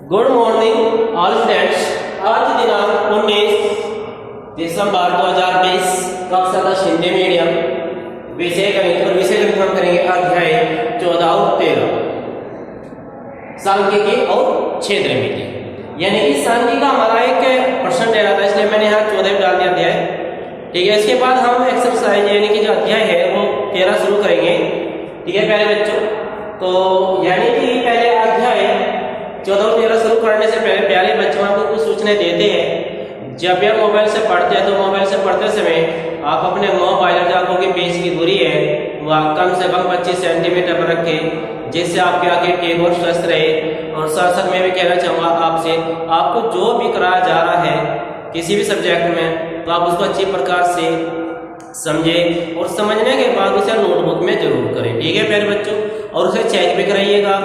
Good morning all friends. आज दिनांक 19 दिसंबर 2020 कक्षा 10 हिंदी मीडियम विषय गणित और विषय गणित हम करेंगे अध्याय 14 और 13 सांख्यिकी और क्षेत्रमिति। यानी कि सांख्यिकी का हमारा एक प्रश्न दे रहा था, इसलिए मैंने यहाँ 14 डाल दिया अध्याय। ठीक है, इसके बाद हम एक्सरसाइज यानी कि जो अध्याय है वो 13 शुरू करेंगे। ठीक है प्यारे बच्चों, तो यानी कि पहले अध्याय 14 और 13 शुरू करने से पहले प्यारे बच्चों आपको कुछ सूचनाएं देते हैं। जब भी आप मोबाइल से पढ़ते हैं तो मोबाइल से पढ़ते समय आप अपने मोबाइल और आंखों के बीच की दूरी है वह कम से कम 25 सेंटीमीटर पर रखें, जिससे आपकी आंखें ठीक और स्वस्थ रहे। और साथ साथ मैं भी कहना चाहूँगा आपसे, आपको जो भी कराया जा रहा है किसी भी सब्जेक्ट में तो आप उसको अच्छी प्रकार से समझे और समझने के बाद उसे नोटबुक में जरूर करें। ठीक है प्यारे बच्चों, और उसे चेक भी कराइएगा,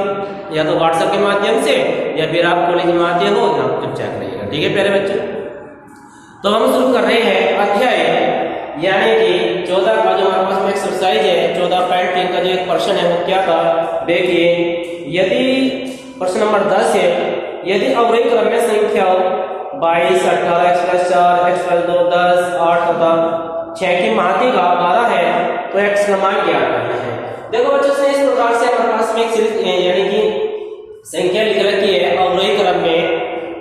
या तो व्हाट्सएप के माध्यम से या फिर आप कॉलेज में आते हो या आप चेक कराइएगा। ठीक है प्यारे बच्चों, तो हम शुरू कर रहे हैं अध्याय यानी कि 14 का जो हमारे पास में एक्सरसाइज है 14.3 का जो एक प्रश्न है वो क्या था देखिए। यदि प्रश्न नंबर 10 है, यदि अवरोही क्रम में संख्याओं 22, 18, x + 4, x + 2, 10, 8 तथा 6 की माध्यिका 12 है तो x का मान क्या करना है। देखो बच्चों से इस प्रकार से हमारे पास में एक सीरीज यानी कि संख्या लिख रखी है अवरोही क्रम में,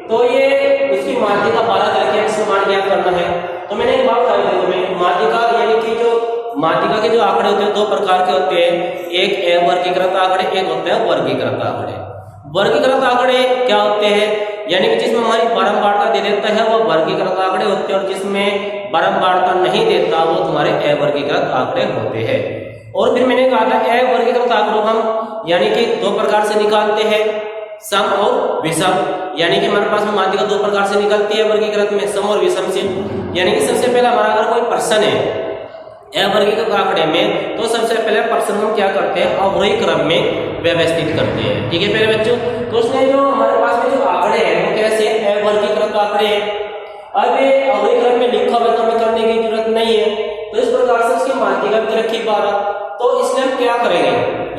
तो ये उसकी माध्यिका 12 करके x का मान क्या करना है। तो मैंने एक बात बताई थी तुम्हें, माध्यिका यानी कि जो माध्यिका के जो आंकड़े होते हैं दो प्रकार के होते हैं, एक अवर्गीकृत आंकड़े, एक होते हैं वर्गीकृत आंकड़े। वर्गीकृत आंकड़े क्या होते हैं, यानी कि जिसमें हमारी बारंबारता दे देता है वो वर्गीकृत आंकड़े होते हैं, और जिसमें बारंबारता नहीं देता वो तुम्हारे अवर्गीकृत आंकड़े होते हैं। और फिर मैंने कहा था अवर्गीकृत आंकड़ों हम यानी कि दो प्रकार से निकालते हैं, सम और विषम। यानी कि हमारे पास में माध्यिका दो प्रकार से निकलती है वर्गीकृत में, सम और विषम से। यानी कि सबसे पहले हमारा अगर कोई प्रश्न है अवर्गीकृत आंकड़े में तो सबसे पहले प्रश्न हम क्या करते हैं अवरोही क्रम में व्यवस्थित करते हैं। ठीक है प्यारे बच्चों, तो उसने जो हमारे पास में जो आंकड़े हैं वो कैसे अवर्गीकृत आंकड़े हैं। अब ये अवरोही क्रम में लिखा हुआ तो हमें करने की जरूरत नहीं है, तो इस प्रकार से उसकी माध्यिका भी रखी 12। तो इसलिए हम क्या करेंगे,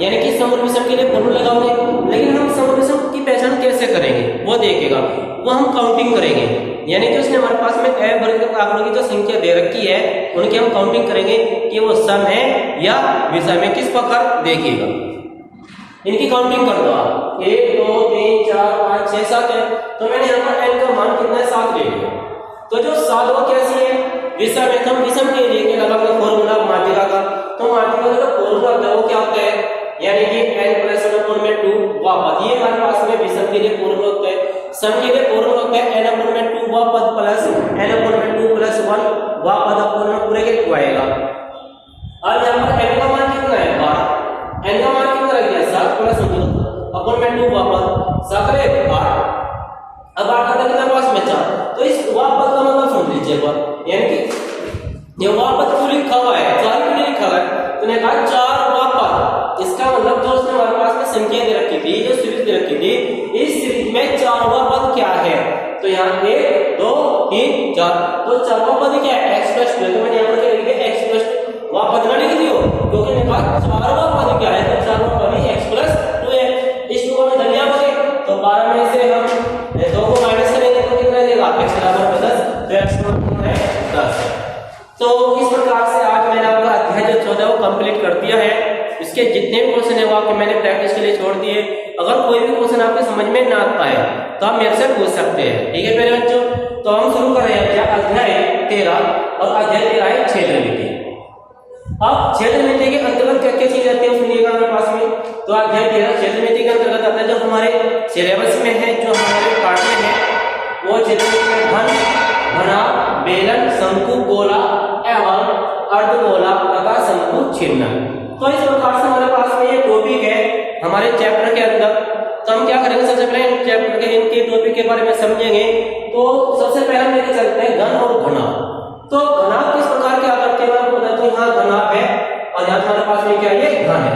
यानी कि सम और विषम के लिए फॉर्मूला लगाओगे, लेकिन हम सम और विषम की पहचान कैसे करेंगे वो देखेगा, वो हम काउंटिंग करेंगे। यानी कि उसने हमारे पास में अवर्गीकृत आंकड़ों की जो संख्या दे रखी है उनकी हम काउंटिंग करेंगे कि वो सम है या विषम है, किस प्रकार देखिएगा। इनकी काउंटिंग कर दो आप, 1 2 3 4 5 6 7 है, तो मैंने यहाँ पर n का मान कितना है 7 ले लिया। तो जो 7 वो कैसी है विषम है, तो हम विषम के लिए लगाएंगे फॉर्मूला माध्यिका का। तो माध्यिका का जो फॉर्मूला होता है वो क्या होता है, यानी कि n + 1/2 वापस, ये हमारे पास में विषम के लिए फॉर्मूला होता है। सम के लिए फॉर्मूला होता है n/2 वापस प्लस n/2 + 1 वापस अपने पूरे के 2 आएगा। अब यहाँ पर n का मान कितना है 12, n का मान कितना रह गया 7 + 2 वापस 7 है 8। अब 8 का कितना पास में 4, तो इस वापस का मतलब सुन लीजिए एक बार, यानी कि ये वापस क्यों लिखा हुआ है, 4 क्यों लिखा हुआ है, तो ने कहा 4 वापस। इसका मतलब जो उसने हमारे पास में संख्या दे रखी थी, जो सीरीज दे रखी थी, इस सीरीज में 4वां पद क्या है, तो यहाँ 1 2 3 4, तो 4वां पद क्या है x + 2, तो मैंने यहाँ पर क्या लिख दिया x + वापस ना लिख दियो, क्योंकि ने कहा 4वां पद क्या है, तो 4वां पद ही x + 2 है। इस 2 को में धनिया बचे, तो 12 में से हम 2 को माइनस करेंगे तो कितना देगा x = 10, तो x = 10। तो इस प्रकार से आज मैंने आपका अध्याय जो 14 को कंप्लीट कर दिया है। इसके जितने भी क्वेश्चन है वो आपके मैंने प्रैक्टिस के लिए छोड़ दिए। अगर कोई भी क्वेश्चन आपके समझ में ना आता है तो आप मेरे से पूछ सकते हैं। ठीक है मेरे बच्चों, तो हम शुरू कर रहे हैं अध्याय 13, और अध्याय 13 है क्षेत्रमिति। अब क्षेत्रमिति के अंतर्गत क्या क्या चीज आती है सुनिएगा मेरे पास में। तो अध्याय 13 क्षेत्रमिति के अंतर्गत आता है जो हमारे सिलेबस में है, जो हमारे पाठ में है, वो क्षेत्रमिति में घन, घना, बेलन, शंकु, गोला एवं अर्धगोला तथा शंकु छिन्न। तो इस प्रकार से हमारे पास में ये टॉपिक है हमारे चैप्टर के अंदर। तो हम क्या करेंगे, सबसे पहले चैप्टर के इनके टॉपिक के बारे में समझेंगे। तो सबसे पहले हम लेके चलते हैं घन और घना। तो घना किस प्रकार के आकर के मैं आपको बताता हूँ, यहाँ घना है और यहाँ हमारे पास में क्या ये घन है।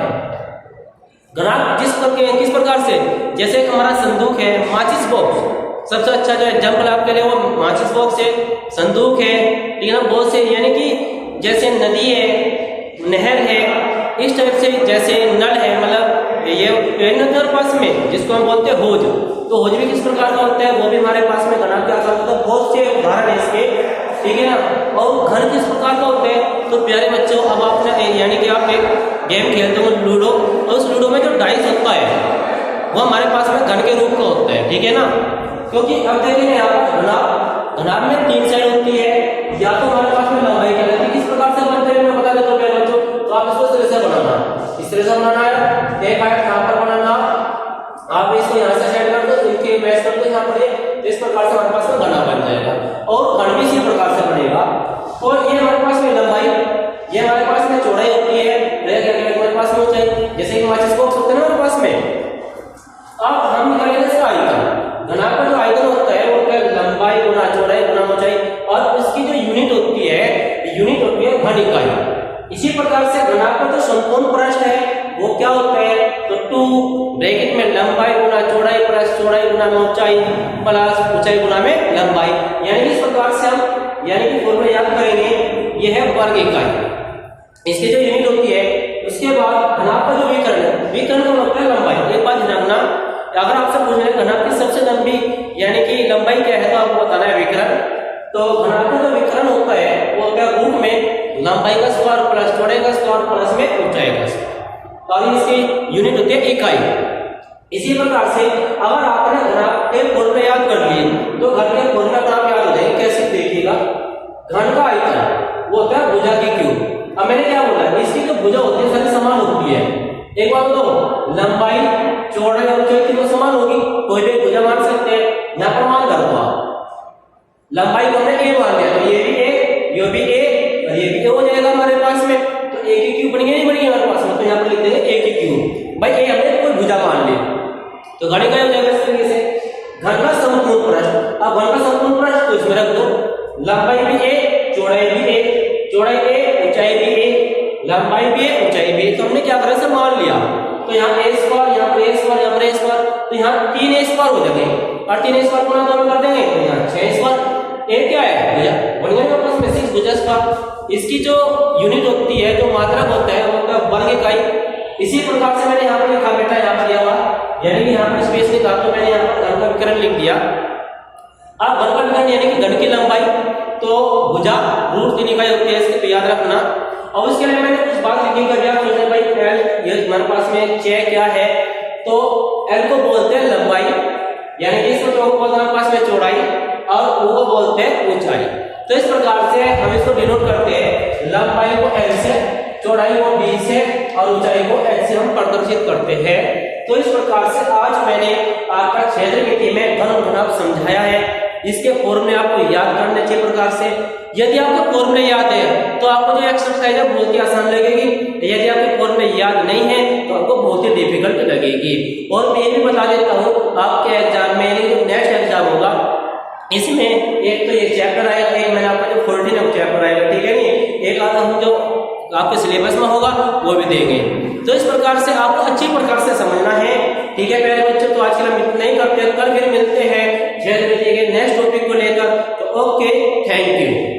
घना किस प्रकार से, जैसे हमारा संदूक है, माचिस बॉक्स सबसे अच्छा जो एग्जाम्पल आपके लिए वो माचिस बॉक्स है, संदूक है, ठीक है ना, बहुत से, यानी कि जैसे नदी है, नहर है, इस टाइप से, जैसे नल है, मतलब ये पास में जिसको हम बोलते हैं होज, तो होज भी किस प्रकार का होता है वो भी हमारे पास में घनाभ के आकार होता है। बहुत से उदाहरण है इसके, ठीक है ना। और घन किस प्रकार का होता है, तो प्यारे बच्चों अब आपने यानी कि आप एक गेम खेलते हो लूडो, और उस लूडो में जो डाइस होता है वो हमारे पास में घन के रूप का होता है, ठीक है ना। क्योंकि अब देखेंगे यहाँ पर घनाभ में 3 साइड होती है, या तो हमारे पास में लंबाई कहलाती है। किस प्रकार से बनते हैं मैं बता देता हूँ प्यारे बच्चों। तो आप इसको इस तरह से बनाना, इस तरह से बनाना है, एक आयत यहाँ पर बनाना, आप इसको यहाँ से साइड कर दो, इसके बेस कर दो यहाँ पर, इस प्रकार से हमारे पास में घना बन जाएगा। और घन भी इसी प्रकार से बनेगा। और ये हमारे पास में लंबाई, ये हमारे पास में चौड़ाई होती है, हमारे पास में ऊंचाई, जैसे कि माचिस बॉक्स होते हैं ना हमारे पास में। अब हम निकालेंगे इसका आयतन। घनाभ का जो आयतन होता है वो क्या, लंबाई गुना चौड़ाई गुना ऊंचाई, और इसकी जो यूनिट होती है घन इकाई। इसी प्रकार से घनाभ का जो संपूर्ण पृष्ठ है वो क्या होता है, तो 2 ब्रैकेट में लंबाई गुना चौड़ाई प्लस चौड़ाई गुना में ऊंचाई प्लस ऊंचाई गुना में लंबाई, यानी इस प्रकार से हम यानी कि फॉर्मूला याद करेंगे। यह है वर्ग इकाई, इसकी जो यूनिट होती है। उसके बाद घनाभ का जो विकर्ण है, विकर्ण का मतलब है लंबाई। एक बात ध्यान रखना, अगर आपसे पूछ रहे घनाभ की सबसे लंबी यानी कि लंबाई क्या है तो आपको बताना है विकर्ण। तो घनाभ का जो विकर्ण होता है वो क्या, रूप में लंबाई का स्क्वायर प्लस चौड़ाई का स्क्वायर प्लस में ऊंचाई का स्क्वायर, और इसकी यूनिट होती है इकाई। इसी प्रकार से अगर आपने घनाभ के फॉर्मूले याद कर लिए तो घन के फॉर्मूला का आप याद हो जाएंगे। कैसे देखिएगा, घन का आयतन वो होता है भुजा की क्यूब। अब मैंने क्या बोला, इसकी जो भुजा होती है सारी समान होती है। एक बात तो लंबाई चौड़ाई और ऊंचाई तीनों समान होगी, कोई भी भुजा मान सकते हैं। यहाँ पर मान कर दो आप, लंबाई को हमने a मान लिया, तो ये भी a, ये भी a और ये भी a हो जाएगा हमारे पास में। तो a की क्यूब बन गई, नहीं बनी हमारे पास में, तो यहाँ पर लिख देंगे a की क्यूब। भाई a हमने कोई भुजा मान ली, तो घन का हो जाएगा इस तरीके से। घन का संपूर्ण पृष्ठ, अब घन का संपूर्ण पृष्ठ तो इसमें रख दो, लंबाई भी a चौड़ाई भी a, चौड़ाई a ऊंचाई भी a, लंबाई भी a ऊंचाई भी a। तो हमने क्या करा, से मान लिया। तो यहाँ a स्क्वायर, यहाँ पर a स्क्वायर, यहाँ पर a स्क्वायर, तो यहाँ 3 a स्क्वायर हो जाएंगे, और 3 a स्क्वायर गुणा दोनों कर देंगे, तो यहाँ 6 स्क्वायर। a क्या है भैया, बन गया आपस में 6 भुजा स्क्वायर। इसकी जो यूनिट होती है, जो मात्रक होता है वो होता है वर्ग इकाई। इसी प्रकार से मैंने यहाँ पर लिखा बेटा, यहाँ पर दिया हुआ, यानी कि यहाँ पर स्पेस लिखा, तो मैंने यहाँ पर घन का विकर्ण लिख दिया। अब घन का विकर्ण यानी कि घन की लंबाई, तो भुजा रूट 3 इकाई होती है, इसके तो याद रखना। और उसके लिए मैंने कुछ बात लिखी कर दिया, सोचने भाई एल, ये हमारे पास में 6 क्या है, तो एल को बोलते हैं लंबाई, यानी कि इसको जो बोलते हैं हमारे पास में चौड़ाई, और वो को बोलते हैं ऊंचाई। तो इस प्रकार से हम इसको डिनोट करते हैं, लंबाई को एल से, चौड़ाई को बी से, और ऊंचाई को एच से हम प्रदर्शित करते हैं। तो इस प्रकार से आज मैंने आपका क्षेत्रमिति में घन और घनाभ समझाया है। इसके फॉर्मूले आपको याद करने चाहिए प्रकार से। यदि आपको फॉर्मूले याद है तो आपको जो एक्सरसाइज है बहुत ही आसान लगेगी, यदि आपके फॉर्मूले याद नहीं है तो आपको बहुत ही डिफिकल्ट लगेगी। और मैं ये भी बता देता हूँ, आपके एग्जाम में जो नेक्स्ट एग्जाम होगा इसमें एक तो ये चैप्टर आएगा, एक मैंने आपका जो 14 चैप्टर आएगा, ठीक है नहीं, एक आधा हम जो आपके सिलेबस में होगा वो भी देंगे। तो इस प्रकार से आपको अच्छी प्रकार से समझना है, ठीक है प्यारे बच्चों। तो आज के लिए हम इतना ही करते हैं, कल फिर मिलते हैं क्षेत्रमिति के नेक्स्ट टॉपिक को लेकर। तो ओके, थैंक यू।